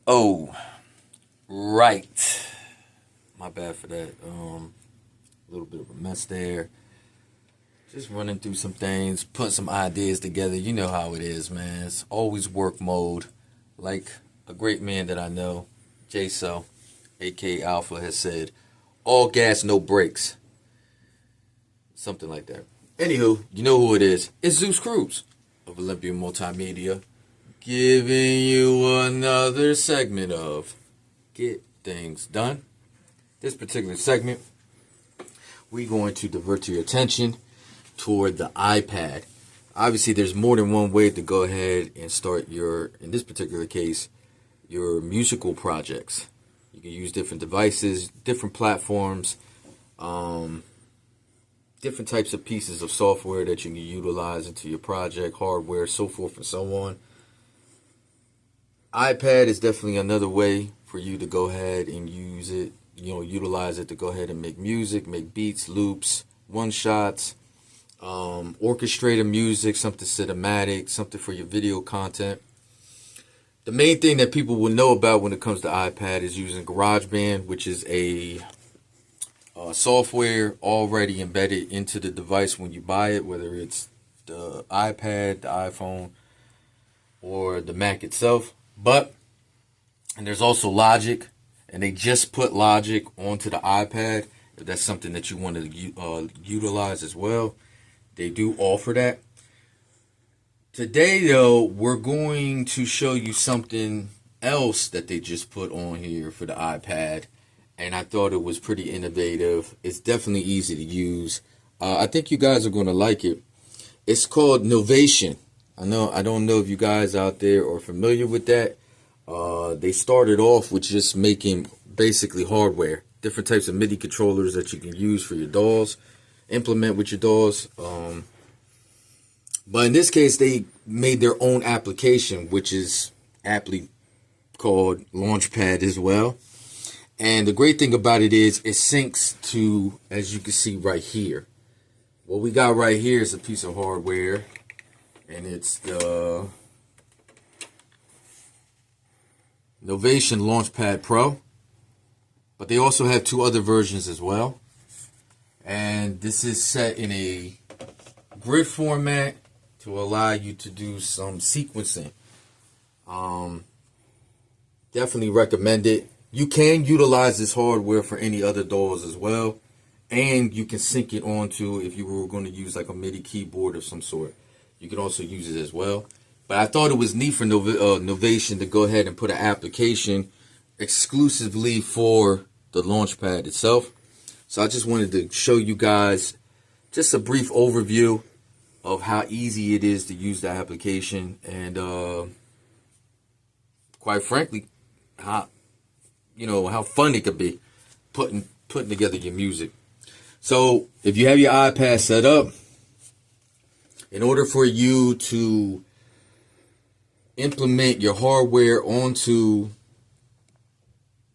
Oh, right. My bad for that. A little bit of a mess there. Just running through some things, putting some ideas together. You know how it is, man. It's always work mode. Like a great man that I know, J So, aka Alpha, has said, all gas, no brakes. Something like that. Anywho, you know who it is. It's Zeus Cruz of Olympian Multimedia, giving you another segment of Get Things Done. This particular segment, we're going to divert your attention toward the iPad. Obviously, there's more than one way to go ahead and start your, in this particular case, your musical projects. You can use different devices, different platforms, different types of pieces of software that you can utilize into your project, hardware, so forth and so on. iPad is definitely another way for you to go ahead and use it, utilize it to go ahead and make music, make beats, loops, one-shots, orchestrated music, something cinematic, something for your video content. The main thing that people will know about when it comes to iPad is using GarageBand, which is a software already embedded into the device when you buy it, whether it's the iPad, the iPhone, or the Mac itself. And there's also Logic, and they just put Logic onto the iPad. If that's something that you want to utilize as well, they do offer that. Today, though, we're going to show you something else that they just put on here for the iPad, and I thought it was pretty innovative. It's definitely easy to use. I think you guys are going to like it. It's called Novation. I don't know if you guys out there are familiar with that. They started off with just making basically hardware, different types of MIDI controllers that you can use for your DAWs, implement with your DAWs. But in this case, they made their own application, which is aptly called Launchpad as well. And the great thing about it is it syncs to, as you can see right here. What we got right here is a piece of hardware, and it's the Novation Launchpad Pro. But they also have two other versions as well. And this is set in a grid format to allow you to do some sequencing. Definitely recommend it. You can utilize this hardware for any other DAWs as well. And you can sync it onto, if you were going to use like a MIDI keyboard of some sort, you can also use it as well. But I thought it was neat for Novation to go ahead and put an application exclusively for the Launchpad itself. So I just wanted to show you guys just a brief overview of how easy it is to use the application, and quite frankly, how fun it could be putting together your music. So if you have your iPad set up, in order for you to implement your hardware onto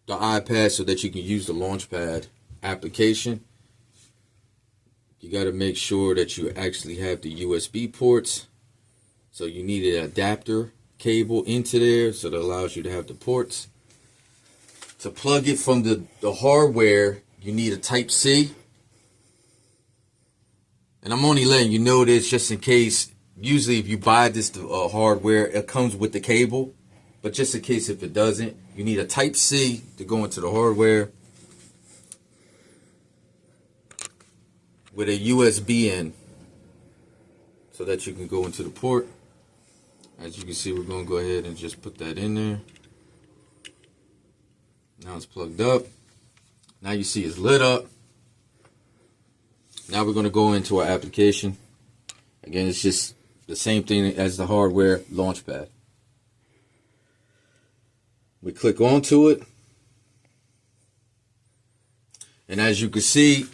the iPad so that you can use the Launchpad application, you got to make sure that you actually have the USB ports. So you need an adapter cable into there, so that allows you to have the ports. To plug it from the hardware, you need a Type-C. And I'm only letting you know this just in case. Usually if you buy this hardware, it comes with the cable. But just in case if it doesn't, you need a Type-C to go into the hardware with a USB in, so that you can go into the port. As you can see, we're going to go ahead and just put that in there. Now it's plugged up. Now you see it's lit up. Now we're going to go into our application. Again, it's just the same thing as the hardware Launchpad. We click onto it. And as you can see,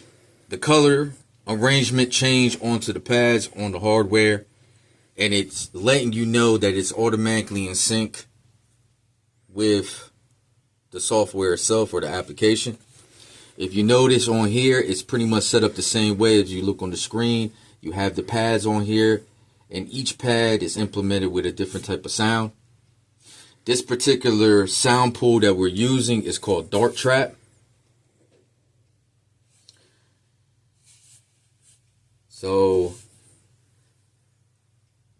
the color arrangement change onto the pads on the hardware, and it's letting you know that it's automatically in sync with the software itself or the application. If you notice on here, it's pretty much set up the same way as you look on the screen. You have the pads on here, and each pad is implemented with a different type of sound. This particular sound pool that we're using is called Dark Trap. So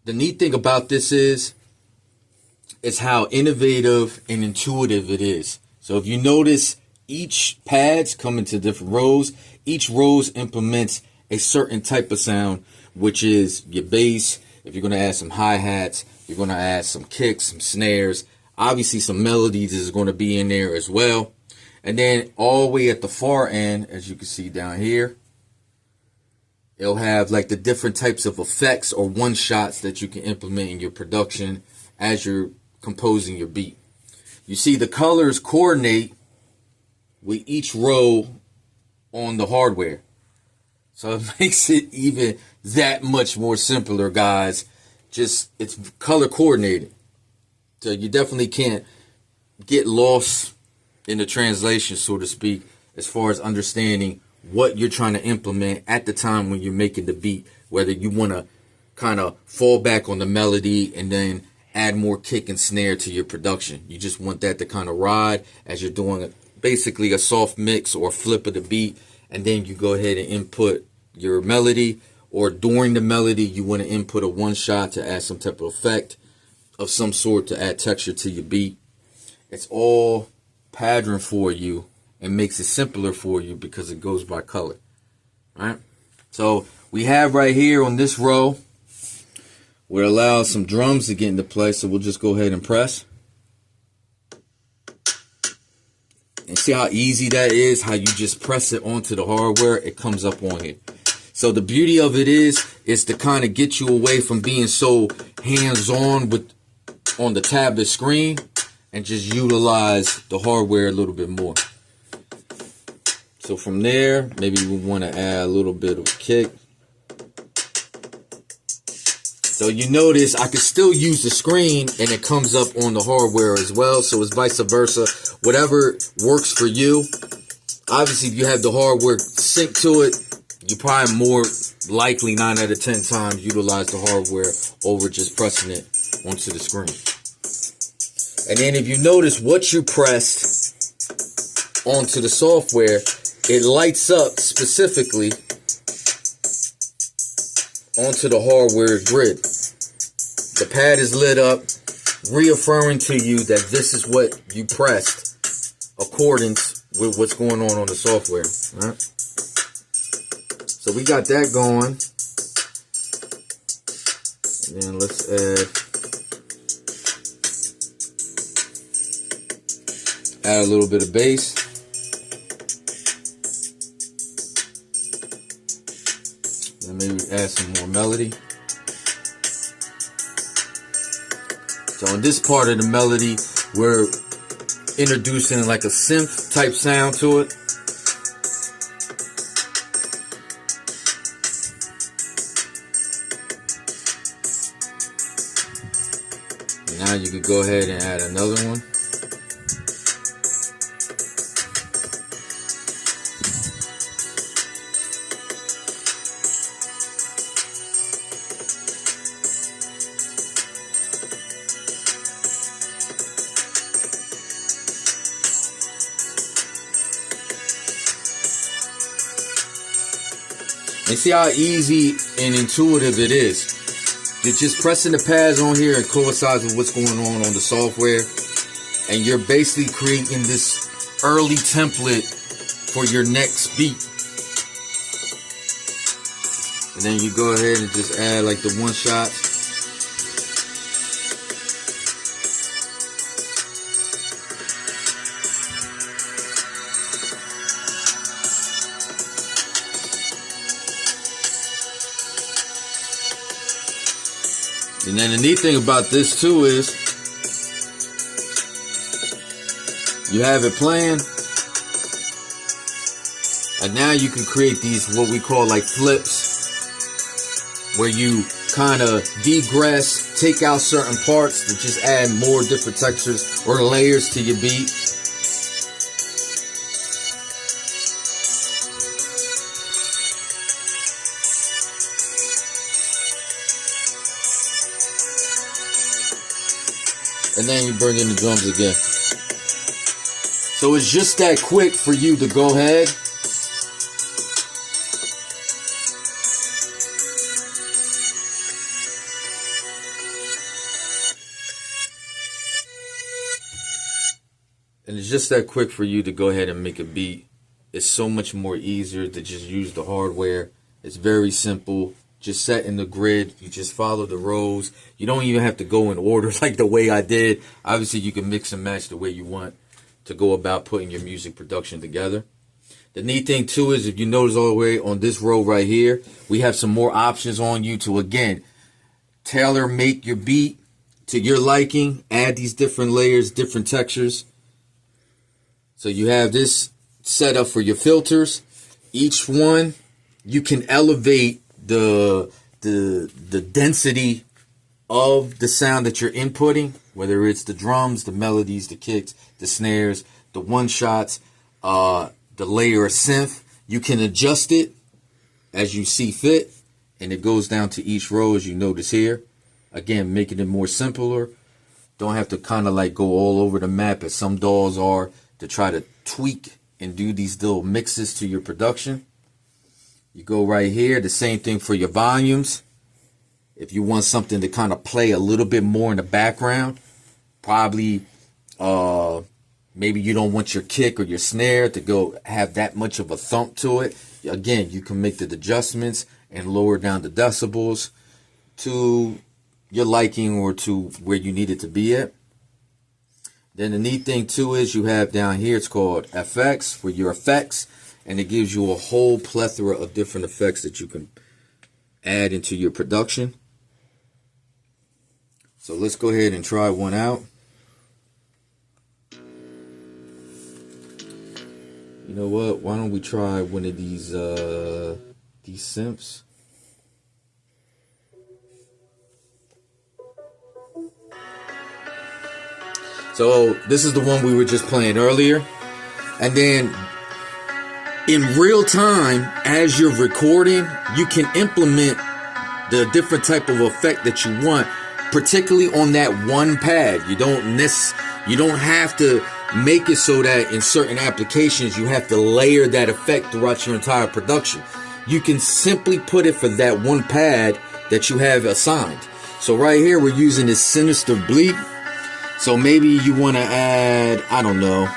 the neat thing about this is how innovative and intuitive it is. So if you notice, each pads come into different rows. Each rows implements a certain type of sound, which is your bass. If you're going to add some hi-hats, you're going to add some kicks, some snares. Obviously, some melodies is going to be in there as well. And then all the way at the far end, as you can see down here, it'll have like the different types of effects or one-shots that you can implement in your production as you're composing your beat. You see the colors coordinate with each row on the hardware. So it makes it even that much more simpler, guys. Just, it's color coordinated. So you definitely can't get lost in the translation, so to speak, as far as understanding what you're trying to implement at the time when you're making the beat. Whether you want to kind of fall back on the melody and then add more kick and snare to your production. You just want that to kind of ride as you're doing basically a soft mix or flip of the beat. And then you go ahead and input your melody, or during the melody, you want to input a one shot to add some type of effect of some sort to add texture to your beat. It's all patterned for you and makes it simpler for you because it goes by color. All right. So we have right here on this row, where it allows some drums to get into play. So we'll just go ahead and press. And see how easy that is, how you just press it onto the hardware, it comes up on here. So the beauty of it is to kind of get you away from being so hands-on on the tablet screen and just utilize the hardware a little bit more. So from there, maybe we want to add a little bit of kick. So you notice I can still use the screen and it comes up on the hardware as well. So it's vice versa. Whatever works for you. Obviously, if you have the hardware sync to it, you probably more likely 9 out of 10 times utilize the hardware over just pressing it onto the screen. And then if you notice what you pressed onto the software, it lights up specifically onto the hardware grid. The pad is lit up, reaffirming to you that this is what you pressed accordance with what's going on the software. All right? So we got that going. And then let's add a little bit of bass. And maybe add some more melody. So in this part of the melody, we're introducing like a synth type sound to it. And now you could go ahead and add another one. And see how easy and intuitive it is. You're just pressing the pads on here and coincides with what's going on the software. And you're basically creating this early template for your next beat. And then you go ahead and just add like the one shot. And then the neat thing about this too is you have it playing, and now you can create these what we call like flips, where you kind of degress, take out certain parts to just add more different textures or layers to your beat. and then you bring in the drums again. So it's just that quick for you to go ahead and it's just that quick for you to go ahead and make a beat. It's so much more easier to just use the hardware. It's very simple. Just set in the grid. You just follow the rows. You don't even have to go in order like the way I did. Obviously, you can mix and match the way you want to go about putting your music production together. The neat thing too is, if you notice all the way on this row right here, we have some more options on you to, again, tailor make your beat to your liking. Add these different layers, different textures. So you have this set up for your filters. Each one, you can elevate the density of the sound that you're inputting, whether it's the drums, the melodies, the kicks, the snares, the one shots, the layer of synth. You can adjust it as you see fit, and it goes down to each row, as you notice here. Again, making it more simpler. Don't have to kind of like go all over the map as some DAWs are to try to tweak and do these little mixes to your production. You go right here, the same thing for your volumes. If you want something to kind of play a little bit more in the background, probably maybe you don't want your kick or your snare to go have that much of a thump to it. Again, you can make the adjustments and lower down the decibels to your liking or to where you need it to be at. Then the neat thing too is you have down here, it's called FX for your effects, and it gives you a whole plethora of different effects that you can add into your production. So let's go ahead and try one out. You know what? Why don't we try one of these synths? So this is the one we were just playing earlier. And then in real time, as you're recording, you can implement the different type of effect that you want, particularly on that one pad. You don't have to make it so that in certain applications you have to layer that effect throughout your entire production. You can simply put it for that one pad that you have assigned. So right here we're using this sinister bleep. So maybe you want to add, I don't know,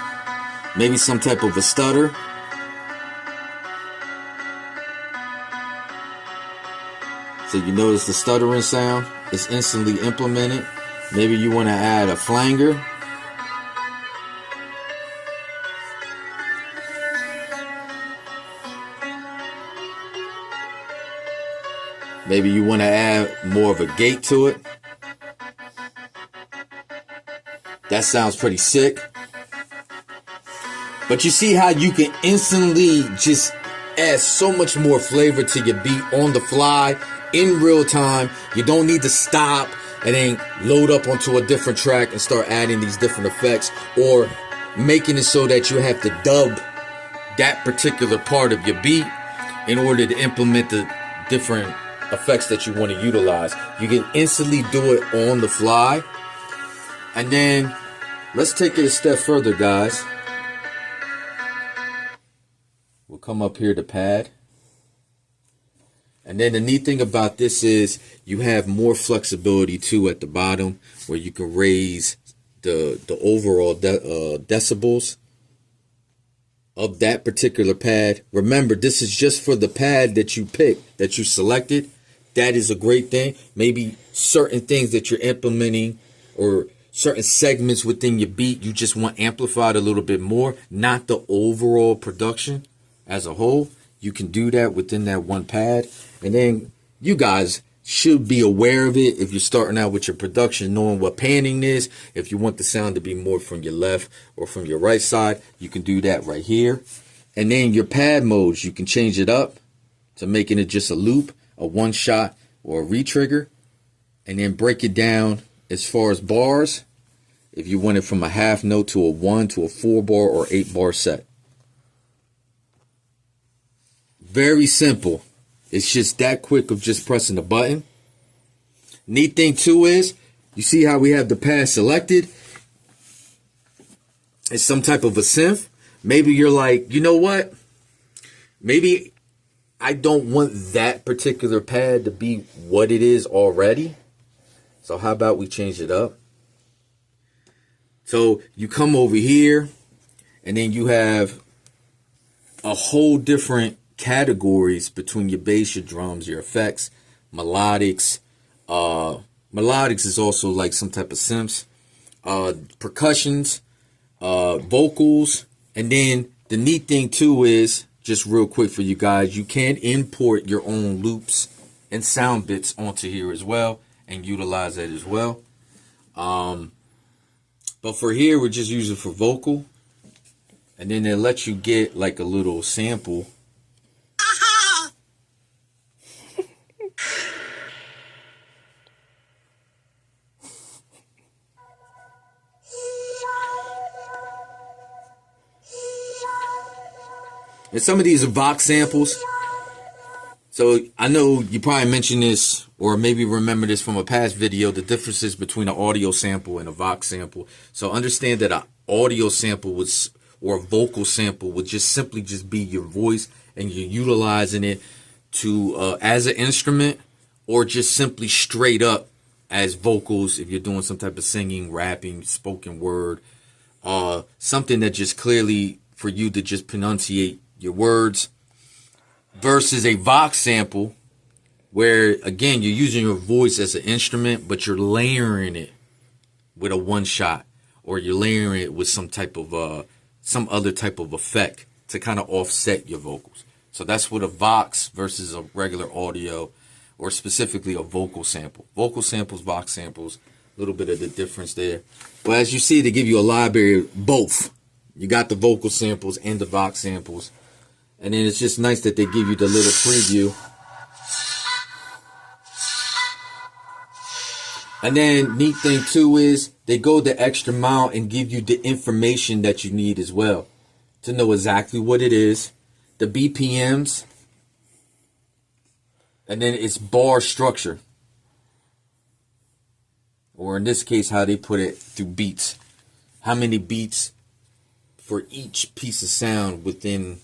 maybe some type of a stutter. So you notice the stuttering sound is instantly implemented. Maybe you want to add a flanger. Maybe you want to add more of a gate to it. That sounds pretty sick. But you see how you can instantly just add so much more flavor to your beat on the fly, in real time. You don't need to stop and then load up onto a different track and start adding these different effects, or making it so that you have to dub that particular part of your beat in order to implement the different effects that you want to utilize. You can instantly do it on the fly. And then let's take it a step further, guys. We'll come up here to pad. And then the neat thing about this is you have more flexibility too at the bottom, where you can raise the overall decibels of that particular pad. Remember, this is just for the pad that you picked, that you selected. That is a great thing. Maybe certain things that you're implementing or certain segments within your beat you just want amplified a little bit more, not the overall production as a whole. You can do that within that one pad. And then you guys should be aware of it if you're starting out with your production, knowing what panning is. If you want the sound to be more from your left or from your right side, you can do that right here. And then your pad modes, you can change it up to making it just a loop, a one shot, or a retrigger. And then break it down as far as bars, if you want it from a half note to a 1 to a 4 bar or 8 bar set. Very simple. It's just that quick of just pressing the button. Neat thing too is You see how we have the pad selected? It's some type of a synth. Maybe you're like, you know what? Maybe I don't want that particular pad to be what it is already. So how about we change it up? So you come over here, and then you have a whole different categories between your bass, your drums, your effects, melodics. Melodics is also like some type of synths, percussions, vocals. And then the neat thing too is, just real quick for you guys, you can import your own loops and sound bits onto here as well and utilize that as well. But for here, we're just using for vocal. And then it lets you get like a little sample. And some of these are Vox samples. So I know you probably mentioned this, or maybe remember this from a past video, the differences between an audio sample and a Vox sample. So understand that an audio sample was, or a vocal sample would just simply just be your voice, and you're utilizing it to as an instrument, or just simply straight up as vocals if you're doing some type of singing, rapping, spoken word, something that just clearly for you to just pronunciate your words, versus a Vox sample where, again, you're using your voice as an instrument, but you're layering it with a one shot, or you're layering it with some type of some other type of effect to kind of offset your vocals. So that's what a Vox versus a regular audio, or specifically a vocal sample. Vocal samples, Vox samples, a little bit of the difference there. But as you see, they give you a library of both. You got the vocal samples and the Vox samples. And then it's just nice that they give you the little preview. And then neat thing too is they go the extra mile and give you the information that you need as well to know exactly what it is, the BPMs, and then it's bar structure. Or in this case, how they put it through beats. How many beats for each piece of sound within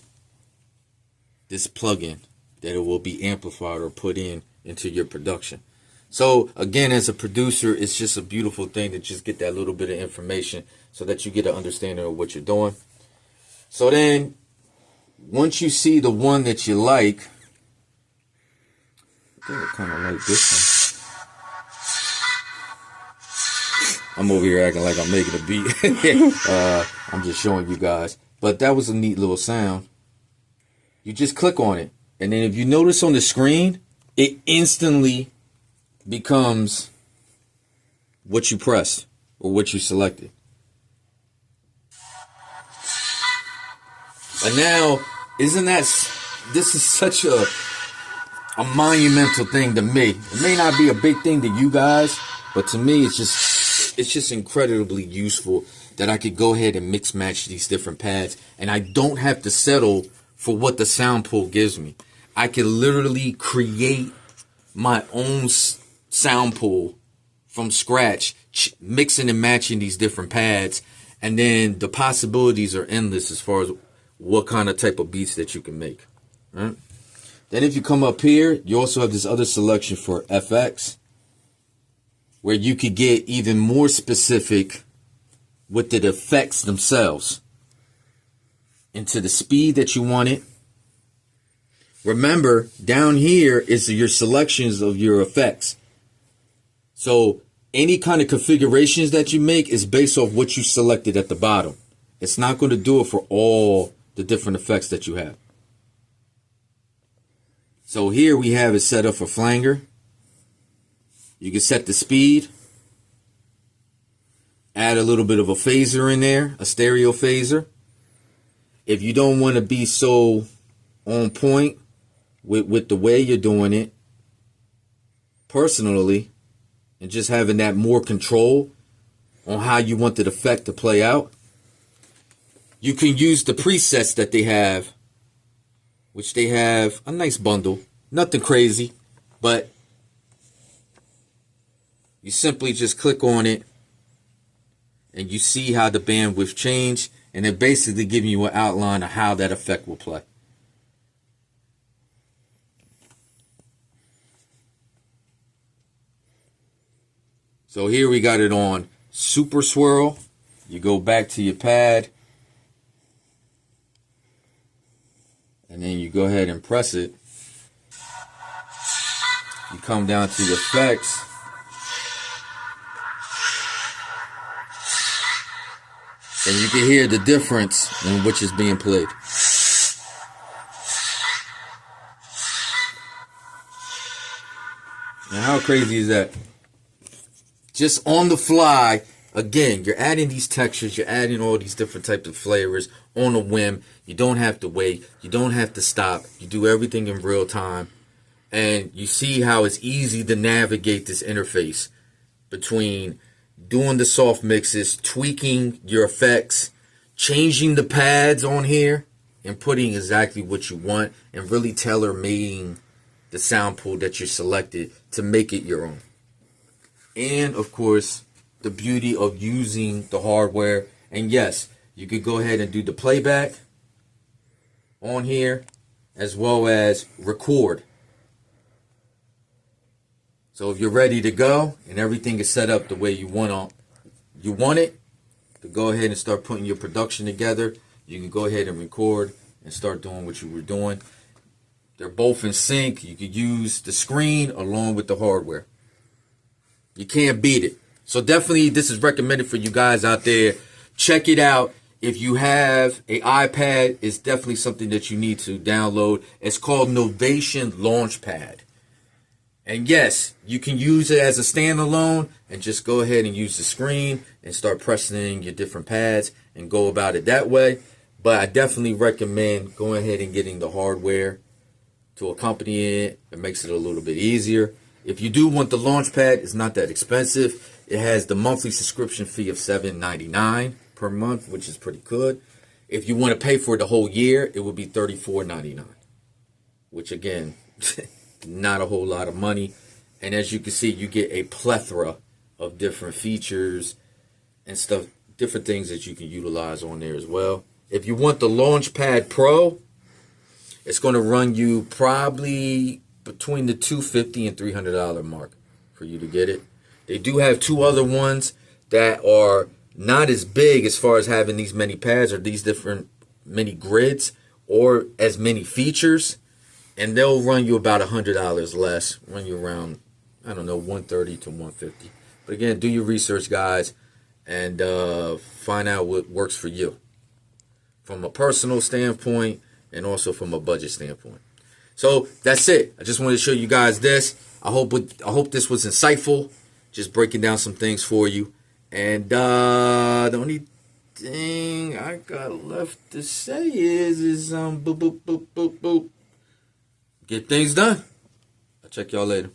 this plugin that it will be amplified or put into your production. So again, as a producer, it's just a beautiful thing to just get that little bit of information so that you get an understanding of what you're doing. So then once you see the one that you like, I think I kind of like this one. I'm over here acting like I'm making a beat. I'm just showing you guys, but that was a neat little sound. You just click on it, and then if you notice on the screen, it instantly becomes what you pressed or what you selected. And now, this is such a monumental thing to me. It may not be a big thing to you guys, but to me, it's just incredibly useful that I could go ahead and mix match these different pads, and I don't have to settle for what the sound pool gives me. I can literally create my own sound pool from scratch, mixing and matching these different pads, and then the possibilities are endless as far as what kind of type of beats that you can make. Right? Then if you come up here, you also have this other selection for FX, where you could get even more specific with the effects themselves, into the speed that you want it. Remember, down here is your selections of your effects. So any kind of configurations that you make is based off what you selected at the bottom. It's not going to do it for all the different effects that you have. So here we have it set up for flanger. You can set the speed. Add a little bit of a phaser in there, a stereo phaser. If you don't want to be so on point with the way you're doing it personally, and just having that more control on how you want the effect to play out, you can use the presets that they have, which they have a nice bundle. Nothing crazy, but You simply just click on it and you see how the bandwidth changed, and it basically giving you an outline of how that effect will play. So here we got it on Super Swirl. You go back to your pad, and then you go ahead and press it. You come down to the effects. And you can hear the difference in which is being played. Now, how crazy is that? Just on the fly, again, you're adding these textures, you're adding all these different types of flavors on a whim. You don't have to wait. You don't have to stop. You do everything in real time. And you see how it's easy to navigate this interface between doing the soft mixes, tweaking your effects, changing the pads on here, and putting exactly what you want, and really tailor-making the sound pool that you selected to make it your own. And, of course, the beauty of using the hardware. And, yes, you could go ahead and do the playback on here, as well as record. So if you're ready to go and everything is set up the way you want it to go ahead and start putting your production together, you can go ahead and record and start doing what you were doing. They're both in sync. You could use the screen along with the hardware. You can't beat it. So definitely this is recommended for you guys out there. Check it out. If you have an iPad, it's definitely something that you need to download. It's called Novation Launchpad. And yes, you can use it as a standalone and just go ahead and use the screen and start pressing your different pads and go about it that way. But I definitely recommend going ahead and getting the hardware to accompany it. It makes it a little bit easier. If you do want the Launchpad, it's not that expensive. It has the monthly subscription fee of $7.99 per month, which is pretty good. If you want to pay for it the whole year, it would be $34.99, which again, not a whole lot of money. And as you can see, you get a plethora of different features and stuff, different things that you can utilize on there as well. If you want the Launchpad Pro, it's going to run you probably between the $250 and $300 mark for you to get it. They do have two other ones that are not as big as far as having these many pads or these different many grids or as many features. And they'll run you about $100 less, run you around, I don't know, $130 to $150. But again, do your research, guys, and find out what works for you from a personal standpoint and also from a budget standpoint. So that's it. I just wanted to show you guys this. I hope this was insightful, just breaking down some things for you. And the only thing I got left to say is boop, boop, boop, boop, boop. Get things done. I'll check y'all later.